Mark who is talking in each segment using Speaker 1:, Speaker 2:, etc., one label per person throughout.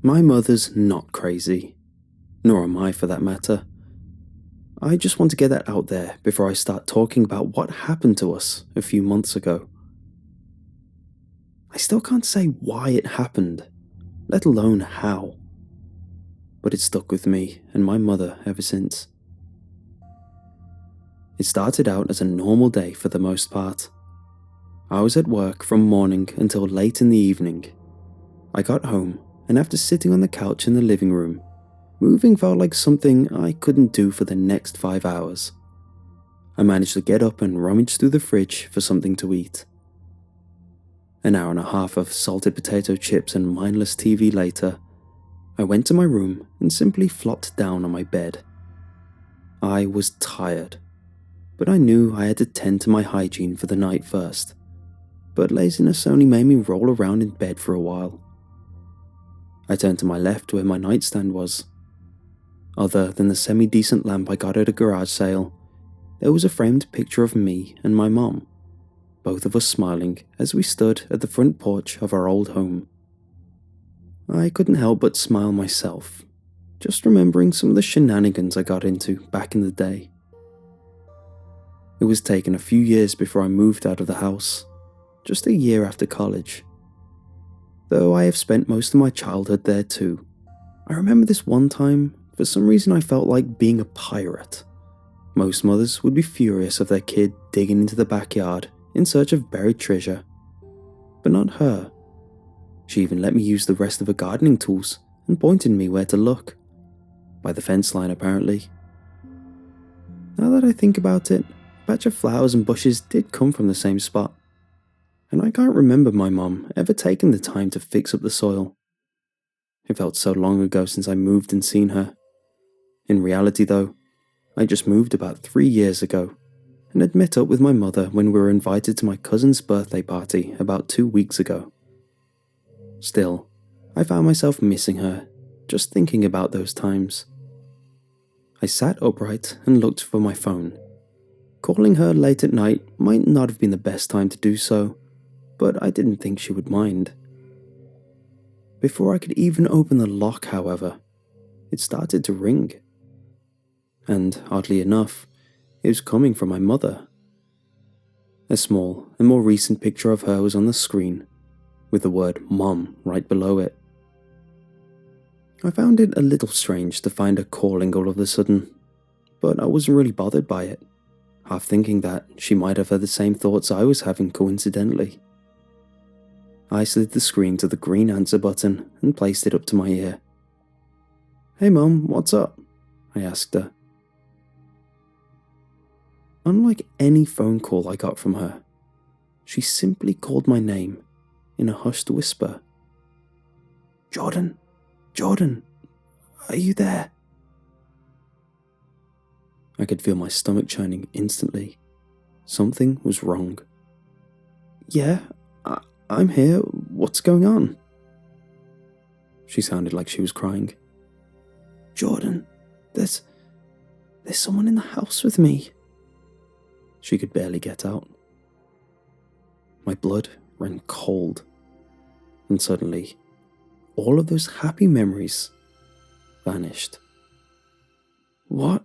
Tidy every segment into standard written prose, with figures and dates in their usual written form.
Speaker 1: My mother's not crazy, nor am I for that matter. I just want to get that out there before I start talking about what happened to us a few months ago. I still can't say why it happened, let alone how. But it stuck with me and my mother ever since. It started out as a normal day for the most part. I was at work from morning until late in the evening. I got home, and after sitting on the couch in the living room, moving felt like something I couldn't do for the next 5 hours. I managed to get up and rummage through the fridge for something to eat. An hour and a half of salted potato chips and mindless TV later, I went to my room and simply flopped down on my bed. I was tired, but I knew I had to tend to my hygiene for the night first. But laziness only made me roll around in bed for a while. I turned to my left where my nightstand was. Other than the semi-decent lamp I got at a garage sale, there was a framed picture of me and my mom, both of us smiling as we stood at the front porch of our old home. I couldn't help but smile myself, just remembering some of the shenanigans I got into back in the day. It was taken a few years before I moved out of the house, just a year after college. Though I have spent most of my childhood there too, I remember this one time, for some reason I felt like being a pirate. Most mothers would be furious of their kid digging into the backyard in search of buried treasure, but not her. She even let me use the rest of her gardening tools and pointed me where to look. By the fence line, apparently. Now that I think about it, a patch of flowers and bushes did come from the same spot. And I can't remember my mom ever taking the time to fix up the soil. It felt so long ago since I moved and seen her. In reality though, I just moved about 3 years ago and had met up with my mother when we were invited to my cousin's birthday party about 2 weeks ago. Still, I found myself missing her, just thinking about those times. I sat upright and looked for my phone. Calling her late at night might not have been the best time to do so, but I didn't think she would mind. Before I could even open the lock, however, it started to ring. And oddly enough, it was coming from my mother. A small and more recent picture of her was on the screen, with the word Mom right below it. I found it a little strange to find her calling all of a sudden, but I wasn't really bothered by it, half thinking that she might have had the same thoughts I was having coincidentally. I slid the screen to the green answer button and placed it up to my ear. "Hey Mom, what's up?" I asked her. Unlike any phone call I got from her, she simply called my name in a hushed whisper. "Jordan, Jordan, are you there?" I could feel my stomach churning instantly. Something was wrong. "Yeah, I'm here. What's going on?" She sounded like she was crying. "Jordan, there's someone in the house with me." She could barely get out. My blood ran cold, and suddenly, all of those happy memories vanished. "What?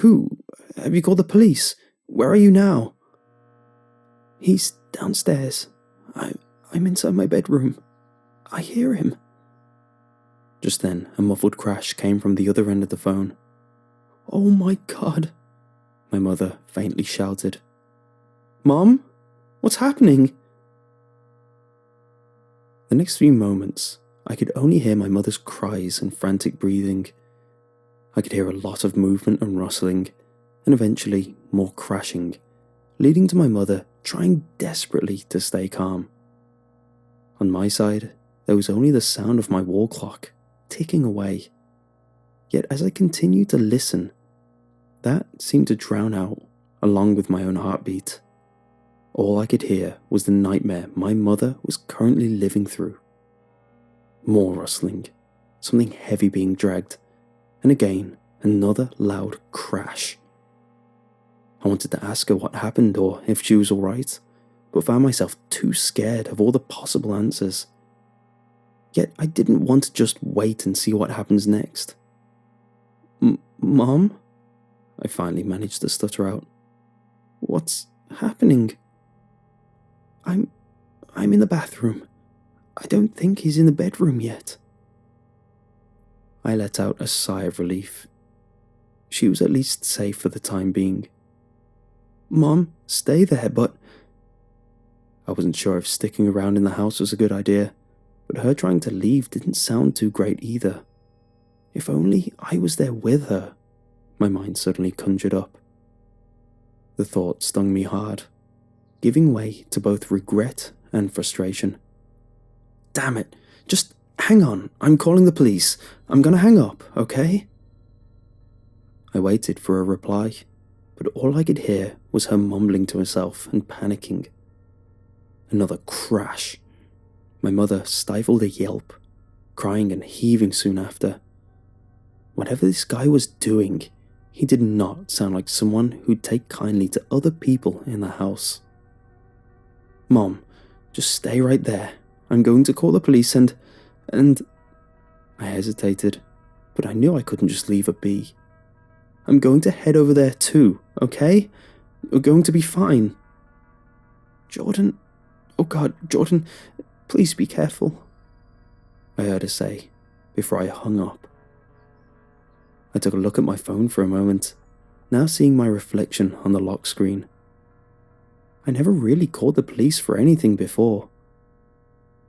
Speaker 1: Who? Have you called the police? Where are you now?" "He's downstairs. I'm inside my bedroom. I hear him." Just then, a muffled crash came from the other end of the phone. "Oh my God," my mother faintly shouted. "Mom? What's happening?" The next few moments, I could only hear my mother's cries and frantic breathing. I could hear a lot of movement and rustling, and eventually more crashing, leading to my mother trying desperately to stay calm. On my side, there was only the sound of my wall clock ticking away. Yet as I continued to listen, that seemed to drown out, along with my own heartbeat. All I could hear was the nightmare my mother was currently living through. More rustling, something heavy being dragged, and again, another loud crash. I wanted to ask her what happened or if she was alright, but found myself too scared of all the possible answers. Yet I didn't want to just wait and see what happens next. Mom? I finally managed to stutter out. What's happening? I'm in the bathroom. I don't think he's in the bedroom yet. I let out a sigh of relief. She was at least safe for the time being. Mom, stay there, but... I wasn't sure if sticking around in the house was a good idea, but her trying to leave didn't sound too great either. If only I was there with her, my mind suddenly conjured up. The thought stung me hard, giving way to both regret and frustration. Damn it, just hang on, I'm calling the police. I'm gonna hang up, okay? I waited for a reply, but all I could hear was her mumbling to herself and panicking. Another crash. My mother stifled a yelp, crying and heaving soon after. Whatever this guy was doing, he did not sound like someone who'd take kindly to other people in the house. Mom, just stay right there. I'm going to call the police and... I hesitated, but I knew I couldn't just leave her be. I'm going to head over there too, okay? You're going to be fine. Jordan... Oh God, Jordan, please be careful, I heard her say before I hung up. I took a look at my phone for a moment, now seeing my reflection on the lock screen. I never really called the police for anything before.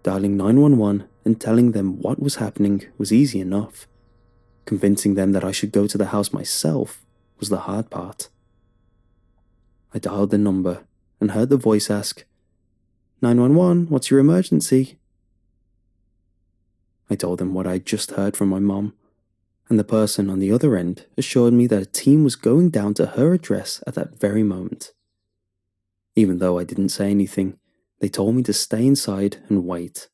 Speaker 1: Dialing 911 and telling them what was happening was easy enough. Convincing them that I should go to the house myself was the hard part. I dialed the number and heard the voice ask, 911, what's your emergency? I told them what I'd just heard from my mom, and the person on the other end assured me that a team was going down to her address at that very moment. Even though I didn't say anything, they told me to stay inside and wait.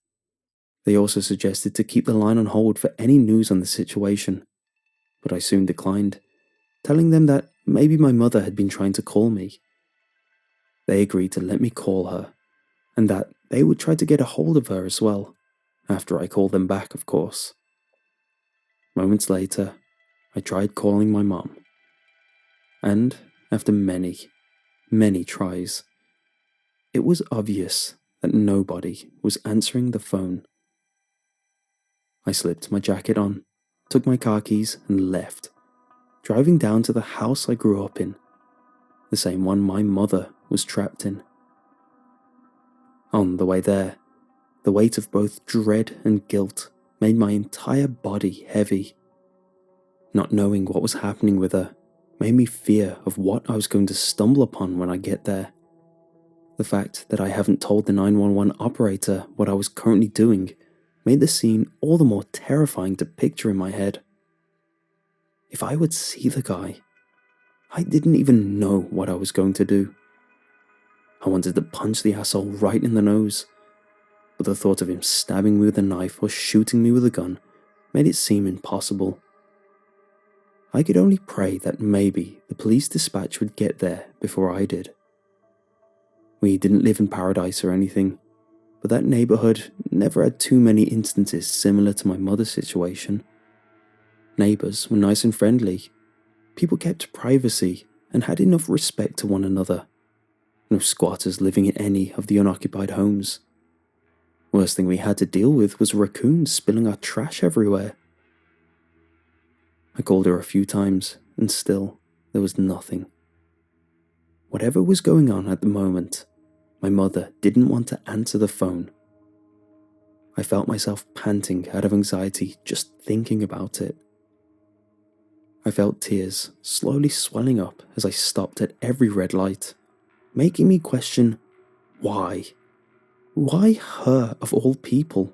Speaker 1: They also suggested to keep the line on hold for any news on the situation, but I soon declined, telling them that maybe my mother had been trying to call me. They agreed to let me call her, and that they would try to get a hold of her as well, after I called them back, of course. Moments later, I tried calling my mom, and after many, many tries, it was obvious that nobody was answering the phone. I slipped my jacket on, took my car keys and left, driving down to the house I grew up in, the same one my mother was trapped in. On the way there, the weight of both dread and guilt made my entire body heavy. Not knowing what was happening with her made me fear of what I was going to stumble upon when I get there. The fact that I haven't told the 911 operator what I was currently doing made the scene all the more terrifying to picture in my head. If I would see the guy, I didn't even know what I was going to do. I wanted to punch the asshole right in the nose, but the thought of him stabbing me with a knife or shooting me with a gun made it seem impossible. I could only pray that maybe the police dispatch would get there before I did. We didn't live in paradise or anything, but that neighborhood never had too many instances similar to my mother's situation. Neighbors were nice and friendly. People kept privacy and had enough respect to one another. No squatters living in any of the unoccupied homes. Worst thing we had to deal with was raccoons spilling our trash everywhere. I called her a few times, and still, there was nothing. Whatever was going on at the moment, my mother didn't want to answer the phone. I felt myself panting out of anxiety just thinking about it. I felt tears slowly swelling up as I stopped at every red light, making me question why. Why her of all people?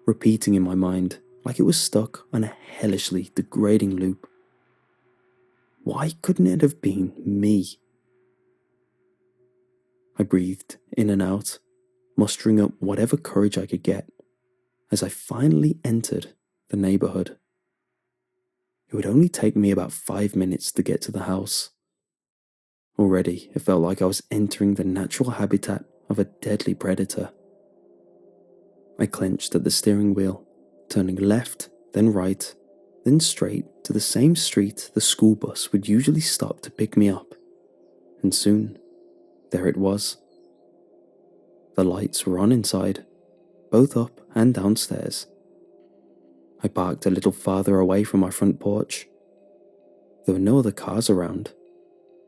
Speaker 1: Repeating in my mind like it was stuck on a hellishly degrading loop. Why couldn't it have been me? I breathed in and out, mustering up whatever courage I could get, as I finally entered the neighborhood. It would only take me about 5 minutes to get to the house. Already, it felt like I was entering the natural habitat of a deadly predator. I clenched at the steering wheel turning left, then right, then straight to the same street the school bus would usually stop to pick me up. And soon, there it was. The lights were on inside, both up and downstairs. I parked a little farther away from my front porch. There were no other cars around,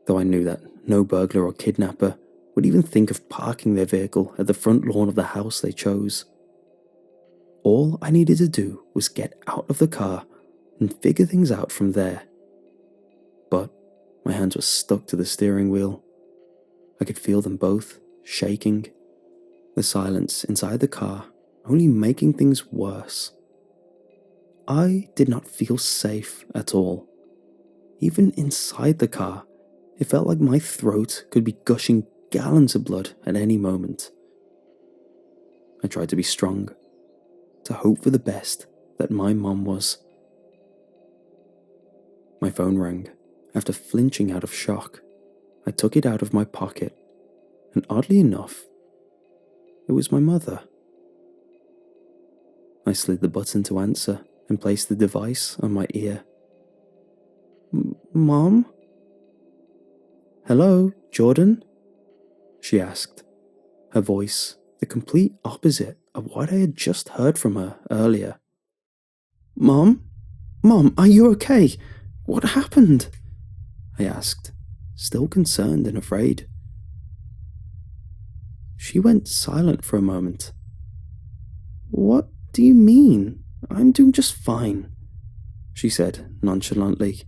Speaker 1: though I knew that no burglar or kidnapper would even think of parking their vehicle at the front lawn of the house they chose. All I needed to do was get out of the car and figure things out from there. But my hands were stuck to the steering wheel. I could feel them both shaking, the silence inside the car only making things worse. I did not feel safe at all. Even inside the car, it felt like my throat could be gushing gallons of blood at any moment. I tried to be strong, to hope for the best that my mum was. My phone rang. After flinching out of shock, I took it out of my pocket, and oddly enough, it was my mother. I slid the button to answer and placed the device on my ear. Mom? Hello, Jordan? She asked, her voice the complete opposite of what I had just heard from her earlier. Mom? Mom, are you okay? What happened? I asked, still concerned and afraid. She went silent for a moment. What do you mean? I'm doing just fine, she said nonchalantly.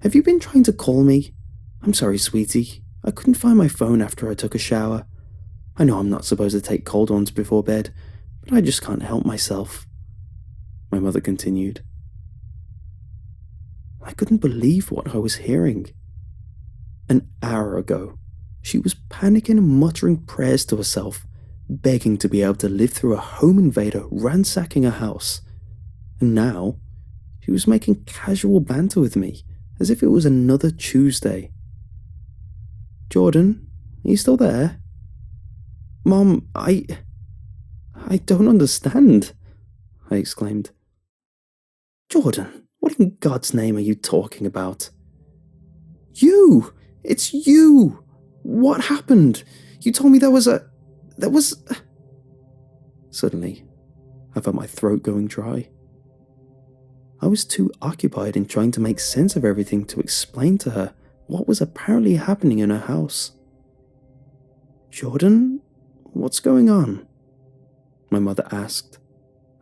Speaker 1: Have you been trying to call me? I'm sorry, sweetie. I couldn't find my phone after I took a shower. I know I'm not supposed to take cold ones before bed, but I just can't help myself, my mother continued. I couldn't believe what I was hearing. An hour ago, she was panicking and muttering prayers to herself, begging to be able to live through a home invader ransacking her house. And now, she was making casual banter with me, as if it was another Tuesday. Jordan, are you still there? Mom, I don't understand, I exclaimed. Jordan, what in God's name are you talking about? You! It's you! What happened? You told me there was... Suddenly, I felt my throat going dry. I was too occupied in trying to make sense of everything to explain to her what was apparently happening in her house. Jordan, what's going on? My mother asked,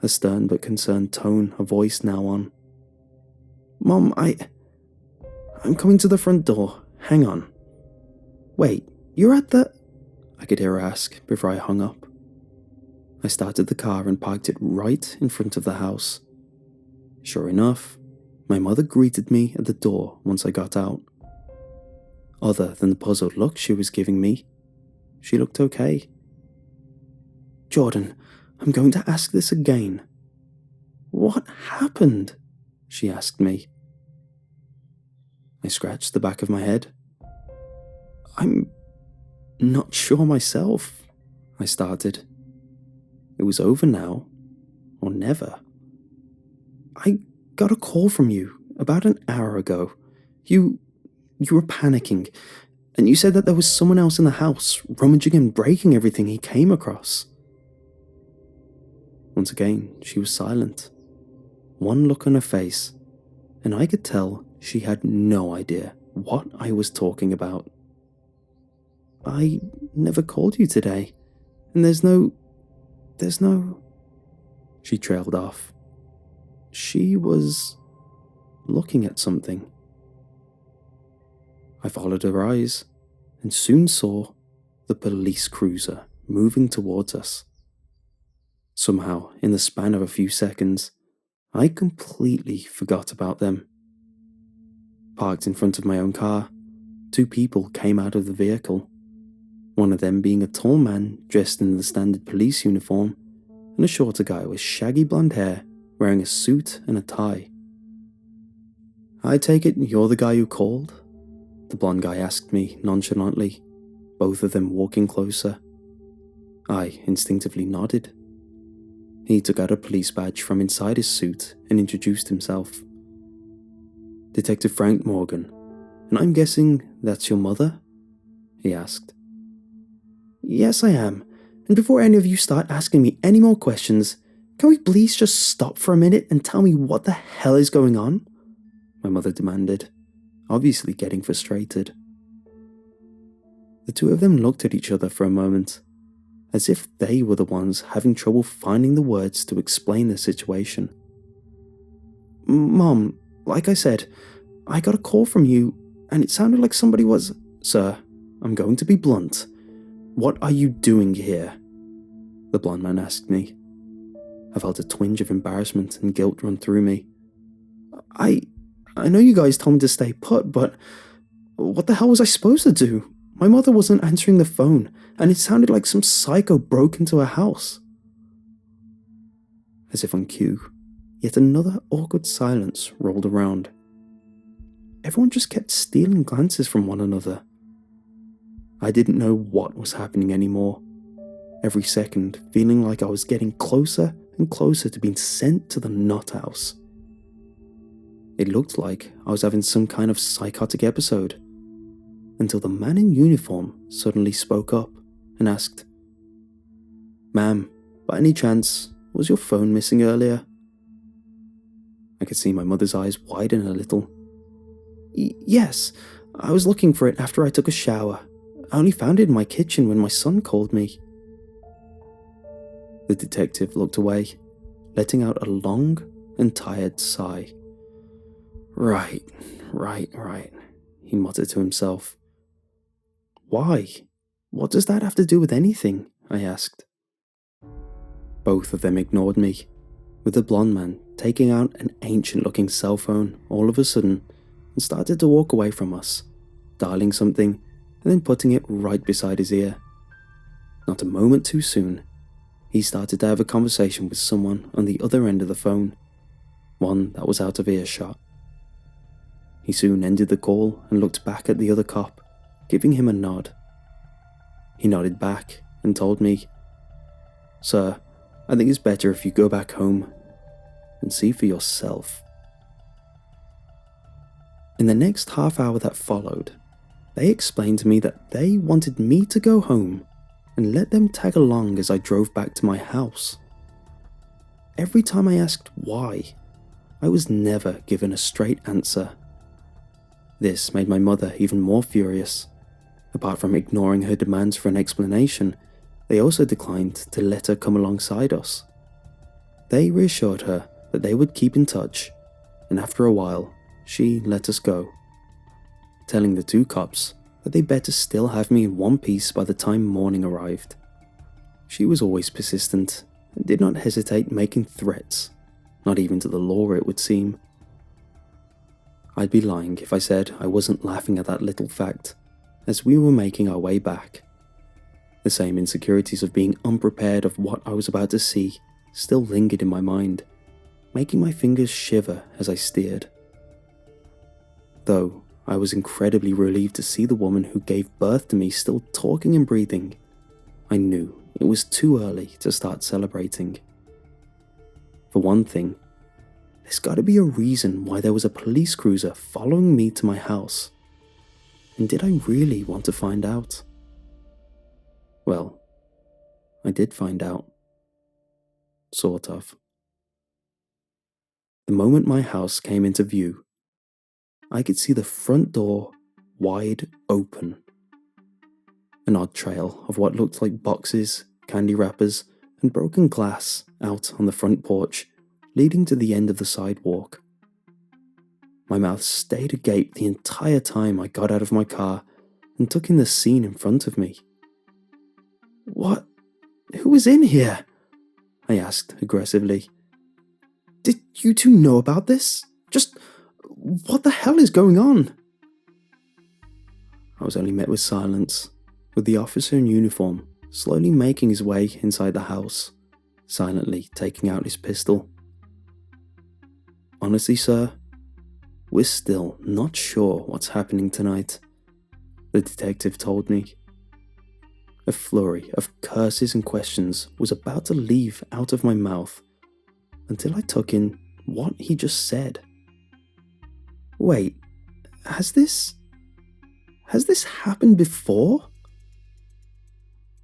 Speaker 1: her stern but concerned tone, her voice now on. Mom, I'm coming to the front door. Hang on. Wait, you're at the... I could hear her ask before I hung up. I started the car and parked it right in front of the house. Sure enough, my mother greeted me at the door once I got out. Other than the puzzled look she was giving me, she looked okay. Jordan, I'm going to ask this again. What happened? She asked me. I scratched the back of my head. I'm not sure myself, I started. It was over now, or never. I got a call from you about an hour ago. You were panicking, and you said that there was someone else in the house rummaging and breaking everything he came across. Once again, she was silent. One look on her face, and I could tell she had no idea what I was talking about. I never called you today, and there's no... She trailed off. She was looking at something. I followed her eyes and soon saw the police cruiser moving towards us. Somehow, in the span of a few seconds, I completely forgot about them. Parked in front of my own car, two people came out of the vehicle. One of them being a tall man dressed in the standard police uniform, and a shorter guy with shaggy blonde hair wearing a suit and a tie. I take it you're the guy who called? The blonde guy asked me nonchalantly, both of them walking closer. I instinctively nodded. He took out a police badge from inside his suit and introduced himself. "Detective Frank Morgan, and I'm guessing that's your mother?" he asked. "Yes, I am. And before any of you start asking me any more questions, can we please just stop for a minute and tell me what the hell is going on?" my mother demanded, obviously getting frustrated. The two of them looked at each other for a moment, as if they were the ones having trouble finding the words to explain the situation. "Mom, like I said, I got a call from you, and it sounded like somebody was—" "Sir, I'm going to be blunt. What are you doing here?" the blonde man asked me. I felt a twinge of embarrassment and guilt run through me. I know you guys told me to stay put, but what the hell was I supposed to do? My mother wasn't answering the phone, and it sounded like some psycho broke into her house." As if on cue, yet another awkward silence rolled around. Everyone just kept stealing glances from one another. I didn't know what was happening anymore, every second feeling like I was getting closer and closer to being sent to the nut house. It looked like I was having some kind of psychotic episode, until the man in uniform suddenly spoke up and asked, "Ma'am, by any chance, was your phone missing earlier?" I could see my mother's eyes widen a little. Yes, I was looking for it after I took a shower. I only found it in my kitchen when my son called me." The detective looked away, letting out a long and tired sigh. Right, he muttered to himself. "Why? What does that have to do with anything?" I asked. Both of them ignored me, with the blonde man taking out an ancient-looking cell phone all of a sudden and started to walk away from us, dialing something and then putting it right beside his ear. Not a moment too soon, he started to have a conversation with someone on the other end of the phone, one that was out of earshot. He soon ended the call and looked back at the other cop, giving him a nod. He nodded back and told me, "Sir, I think it's better if you go back home and see for yourself." In the next half hour that followed, they explained to me that they wanted me to go home and let them tag along as I drove back to my house. Every time I asked why, I was never given a straight answer. This made my mother even more furious. Apart from ignoring her demands for an explanation, they also declined to let her come alongside us. They reassured her that they would keep in touch, and after a while, she let us go, telling the two cops that they better still have me in one piece by the time morning arrived. She was always persistent and did not hesitate making threats, not even to the law it would seem. I'd be lying if I said I wasn't laughing at that little fact as we were making our way back. The same insecurities of being unprepared of what I was about to see still lingered in my mind, making my fingers shiver as I steered. Though I was incredibly relieved to see the woman who gave birth to me still talking and breathing, I knew it was too early to start celebrating. For one thing, there's got to be a reason why there was a police cruiser following me to my house. And did I really want to find out? Well, I did find out. Sort of. The moment my house came into view, I could see the front door wide open. An odd trail of what looked like boxes, candy wrappers, and broken glass out on the front porch, leading to the end of the sidewalk. My mouth stayed agape the entire time I got out of my car and took in the scene in front of me. "What? Who was in here?" I asked aggressively. "Did you two know about this? Just, what the hell is going on?" I was only met with silence, with the officer in uniform slowly making his way inside the house, silently taking out his pistol. "Honestly, sir, we're still not sure what's happening tonight," the detective told me. A flurry of curses and questions was about to leave out of my mouth until I took in what he just said. Wait, has this happened before?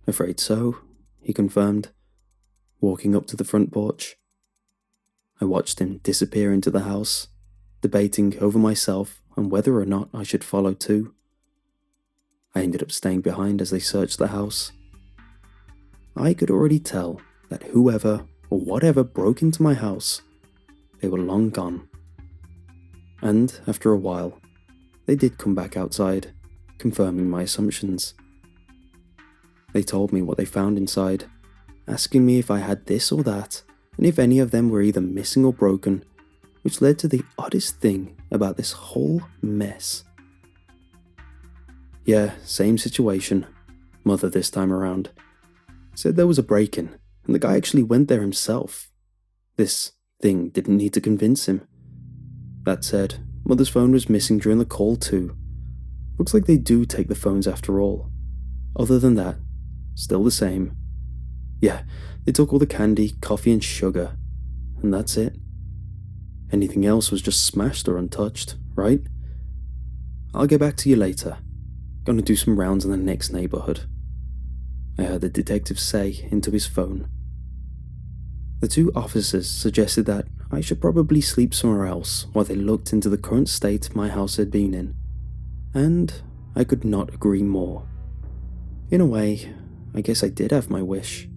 Speaker 1: Afraid so, he confirmed, walking up to the front porch. I watched him disappear into the house, debating over myself on whether or not I should follow too. I ended up staying behind as they searched the house. I could already tell that whoever or whatever broke into my house, they were long gone. And after a while, they did come back outside, confirming my assumptions. They told me what they found inside, asking me if I had this or that, and if any of them were either missing or broken, which led to the oddest thing about this whole mess. Yeah, same situation. Mother this time around. Said there was a break-in, and the guy actually went there himself. This thing didn't need to convince him. That said, Mother's phone was missing during the call too. Looks like they do take the phones after all. Other than that, still the same. Yeah, they took all the candy, coffee and sugar, and that's it. Anything else was just smashed or untouched, right? I'll get back to you later. Gonna do some rounds in the next neighborhood, I heard the detective say into his phone. The two officers suggested that I should probably sleep somewhere else while they looked into the current state my house had been in, and I could not agree more. In a way, I guess I did have my wish.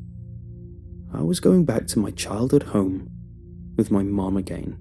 Speaker 1: I was going back to my childhood home with my mom again.